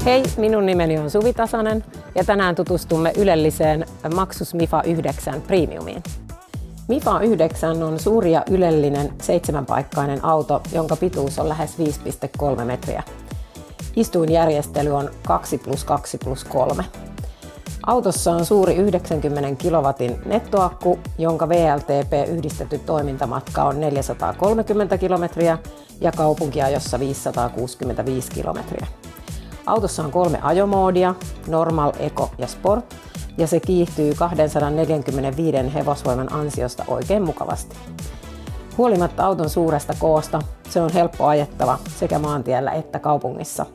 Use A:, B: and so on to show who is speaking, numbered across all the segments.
A: Hei, minun nimeni on Suvi Tasanen ja tänään tutustumme ylelliseen Maxus Mifa 9 Premiumiin. Mifa 9 on suuri ja ylellinen 7-paikkainen auto, jonka pituus on lähes 5,3 metriä. Istuinjärjestely on 2+2+3. Autossa on suuri 90 kW nettoakku, jonka WLTP yhdistetty toimintamatka on 430 kilometriä ja kaupunkiajossa 565 kilometriä. Autossa on 3 ajomoodia, Normal, Eco ja Sport, ja se kiihtyy 245 hevosvoiman ansiosta oikein mukavasti. Huolimatta auton suuresta koosta, se on helppo ajettava sekä maantiellä että kaupungissa.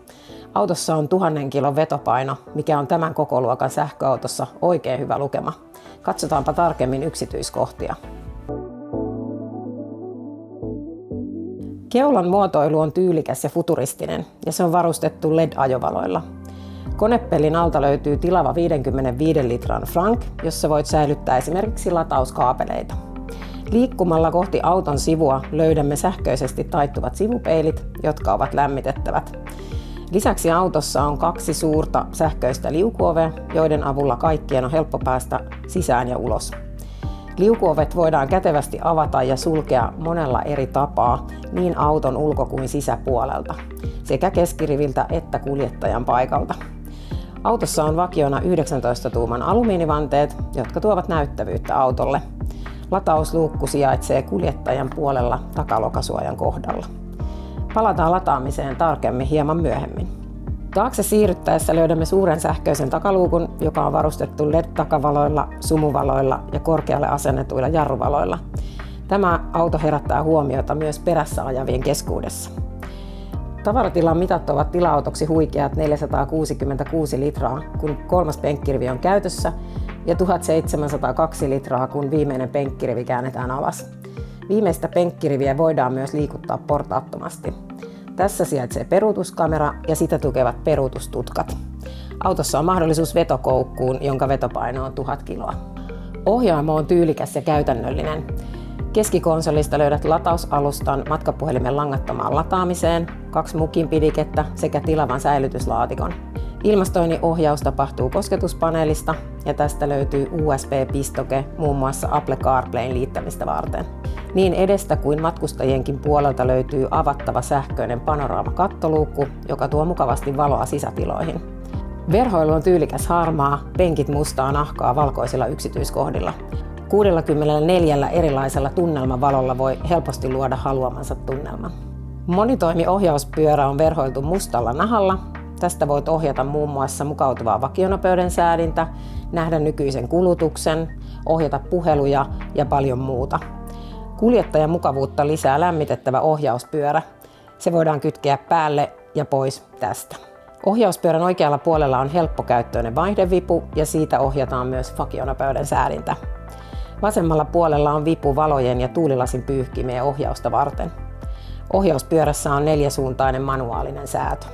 A: Autossa on 1000 kilon vetopaino, mikä on tämän kokoluokan sähköautossa oikein hyvä lukema. Katsotaanpa tarkemmin yksityiskohtia. Keulan muotoilu on tyylikäs ja futuristinen ja se on varustettu LED-ajovaloilla. Konepellin alta löytyy tilava 55 litran frank, jossa voit säilyttää esimerkiksi latauskaapeleita. Liikkumalla kohti auton sivua löydämme sähköisesti taittuvat sivupeilit, jotka ovat lämmitettävät. Lisäksi autossa on 2 suurta sähköistä liukuovea, joiden avulla kaikkien on helppo päästä sisään ja ulos. Liukuovet voidaan kätevästi avata ja sulkea monella eri tapaa niin auton ulko- kuin sisäpuolelta, sekä keskiriviltä että kuljettajan paikalta. Autossa on vakiona 19-tuuman alumiinivanteet, jotka tuovat näyttävyyttä autolle. Latausluukku sijaitsee kuljettajan puolella takalokasuojan kohdalla. Palataan lataamiseen tarkemmin hieman myöhemmin. Taakse siirryttäessä löydämme suuren sähköisen takaluukun, joka on varustettu LED-takavaloilla, sumuvaloilla ja korkealle asennetuilla jarruvaloilla. Tämä auto herättää huomiota myös perässä ajavien keskuudessa. Tavaratilan mitat ovat tila-autoksi huikeat 466 litraa, kun 3. penkkirivi on käytössä, ja 1702 litraa, kun viimeinen penkkirivi käännetään alas. Viimeistä penkkiriviä voidaan myös liikuttaa portaattomasti. Tässä sijaitsee peruutuskamera ja sitä tukevat peruutustutkat. Autossa on mahdollisuus vetokoukkuun, jonka vetopaino on 1000 kiloa. Ohjaamo on tyylikäs ja käytännöllinen. Keskikonsolista löydät latausalustan matkapuhelimen langattomaan lataamiseen, 2 mukinpidikettä sekä tilavan säilytyslaatikon. Ilmastoinnin ohjaus tapahtuu kosketuspaneelista ja tästä löytyy USB-pistoke muun muassa Apple CarPlayn liittämistä varten. Niin edestä kuin matkustajienkin puolelta löytyy avattava sähköinen panoraamakattoluukku, joka tuo mukavasti valoa sisätiloihin. Verhoilu on tyylikäs harmaa, penkit mustaa nahkaa valkoisilla yksityiskohdilla. 64 erilaisella tunnelmavalolla voi helposti luoda haluamansa tunnelman. Monitoimiohjauspyörä on verhoiltu mustalla nahalla. Tästä voit ohjata muun muassa mukautuvaa vakionopeuden säädintä, nähdä nykyisen kulutuksen, ohjata puheluja ja paljon muuta. Kuljettajan mukavuutta lisää lämmitettävä ohjauspyörä. Se voidaan kytkeä päälle ja pois tästä. Ohjauspyörän oikealla puolella on helppokäyttöinen vaihdevipu ja siitä ohjataan myös vakionopeuden säädintä. Vasemmalla puolella on vipu valojen ja tuulilasin pyyhkimien ohjausta varten. Ohjauspyörässä on 4-suuntainen manuaalinen säätö.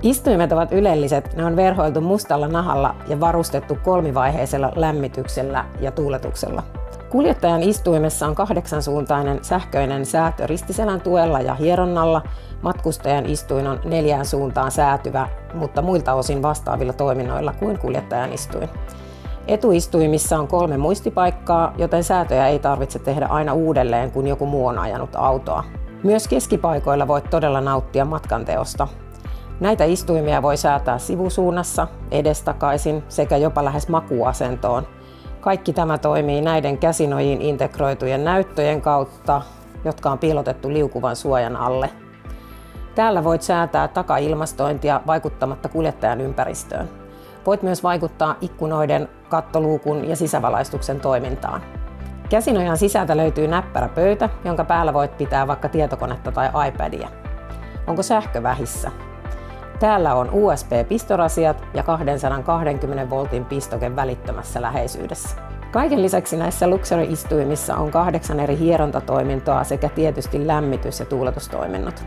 A: Istuimet ovat ylelliset, ne on verhoiltu mustalla nahalla ja varustettu 3-vaiheisella lämmityksellä ja tuuletuksella. Kuljettajan istuimessa on 8-suuntainen sähköinen säätö ristiselän tuella ja hieronnalla. Matkustajan istuin on 4 suuntaan säätyvä, mutta muilta osin vastaavilla toiminnoilla kuin kuljettajan istuin. Etuistuimissa on 3 muistipaikkaa, joten säätöjä ei tarvitse tehdä aina uudelleen, kun joku muu on ajanut autoa. Myös keskipaikoilla voit todella nauttia matkanteosta. Näitä istuimia voi säätää sivusuunnassa, edestakaisin sekä jopa lähes makuuasentoon. Kaikki tämä toimii näiden käsinojiin integroitujen näyttöjen kautta, jotka on piilotettu liukuvan suojan alle. Täällä voit säätää takailmastointia vaikuttamatta kuljettajan ympäristöön. Voit myös vaikuttaa ikkunoiden, kattoluukun ja sisävalaistuksen toimintaan. Käsinojan sisältä löytyy näppärä pöytä, jonka päällä voit pitää vaikka tietokonetta tai iPadia. Onko sähkö vähissä? Täällä on USB-pistorasiat ja 220 voltin pistoke välittömässä läheisyydessä. Kaiken lisäksi näissä Luxury-istuimissa on 8 eri hierontatoimintoa sekä tietysti lämmitys- ja tuuletustoiminnot.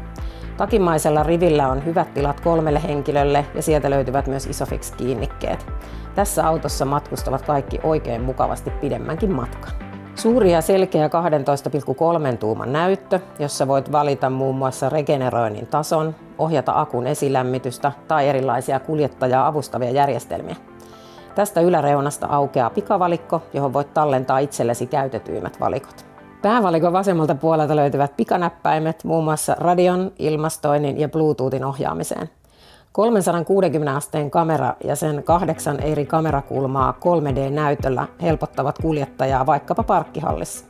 A: Takimaisella rivillä on hyvät tilat 3 henkilölle ja sieltä löytyvät myös Isofix-kiinnikkeet. Tässä autossa matkustavat kaikki oikein mukavasti pidemmänkin matkan. Suuri ja selkeä 12,3 tuuman näyttö, jossa voit valita muun muassa regeneroinnin tason, ohjata akun esilämmitystä tai erilaisia kuljettajaa avustavia järjestelmiä. Tästä yläreunasta aukeaa pikavalikko, johon voit tallentaa itsellesi käytetyimmät valikot. Päävalikon vasemmalta puolelta löytyvät pikanäppäimet muun muassa radion, ilmastoinnin ja Bluetoothin ohjaamiseen. 360 asteen kamera ja sen 8 eri kamerakulmaa 3D-näytöllä helpottavat kuljettajaa vaikkapa parkkihallissa.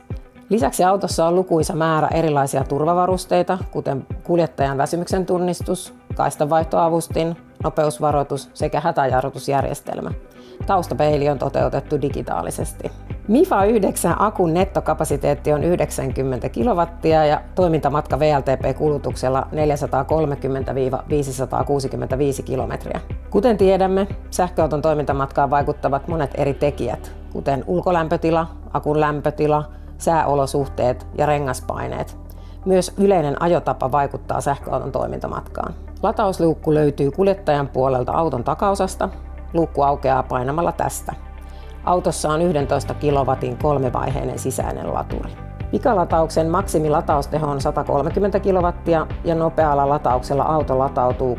A: Lisäksi autossa on lukuisa määrä erilaisia turvavarusteita, kuten kuljettajan väsymyksen tunnistus, kaistanvaihtoavustin, nopeusvaroitus sekä hätäjarrutusjärjestelmä. Taustapeili on toteutettu digitaalisesti. MIFA 9 akun nettokapasiteetti on 90 kW ja toimintamatka WLTP-kulutuksella 430–565 kilometriä. Kuten tiedämme, sähköauton toimintamatkaan vaikuttavat monet eri tekijät, kuten ulkolämpötila, akun lämpötila, sääolosuhteet ja rengaspaineet. Myös yleinen ajotapa vaikuttaa sähköauton toimintamatkaan. Latausluukku löytyy kuljettajan puolelta auton takaosasta. Luukku aukeaa painamalla tästä. Autossa on 11 kW kolmivaiheinen sisäinen laturi. Pikalatauksen maksimilatausteko on 130 kW ja nopealla latauksella auto latautuu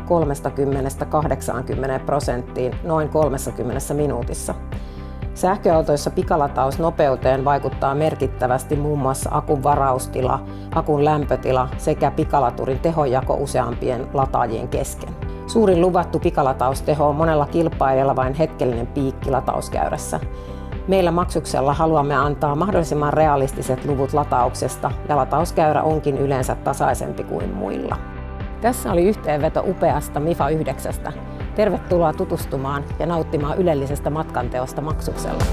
A: 30–80% noin 30 minuutissa. Sähköautoissa pikalatausnopeuteen vaikuttaa merkittävästi muun muassa akun varaustila, akun lämpötila sekä pikalaturin tehonjako useampien lataajien kesken. Suurin luvattu pikalatausteho on monella kilpailijalla vain hetkellinen piikki latauskäyrässä. Meillä Maxuksella haluamme antaa mahdollisimman realistiset luvut latauksesta ja latauskäyrä onkin yleensä tasaisempi kuin muilla. Tässä oli yhteenveto upeasta MIFA 9. Tervetuloa tutustumaan ja nauttimaan ylellisestä matkanteosta Maxuksella.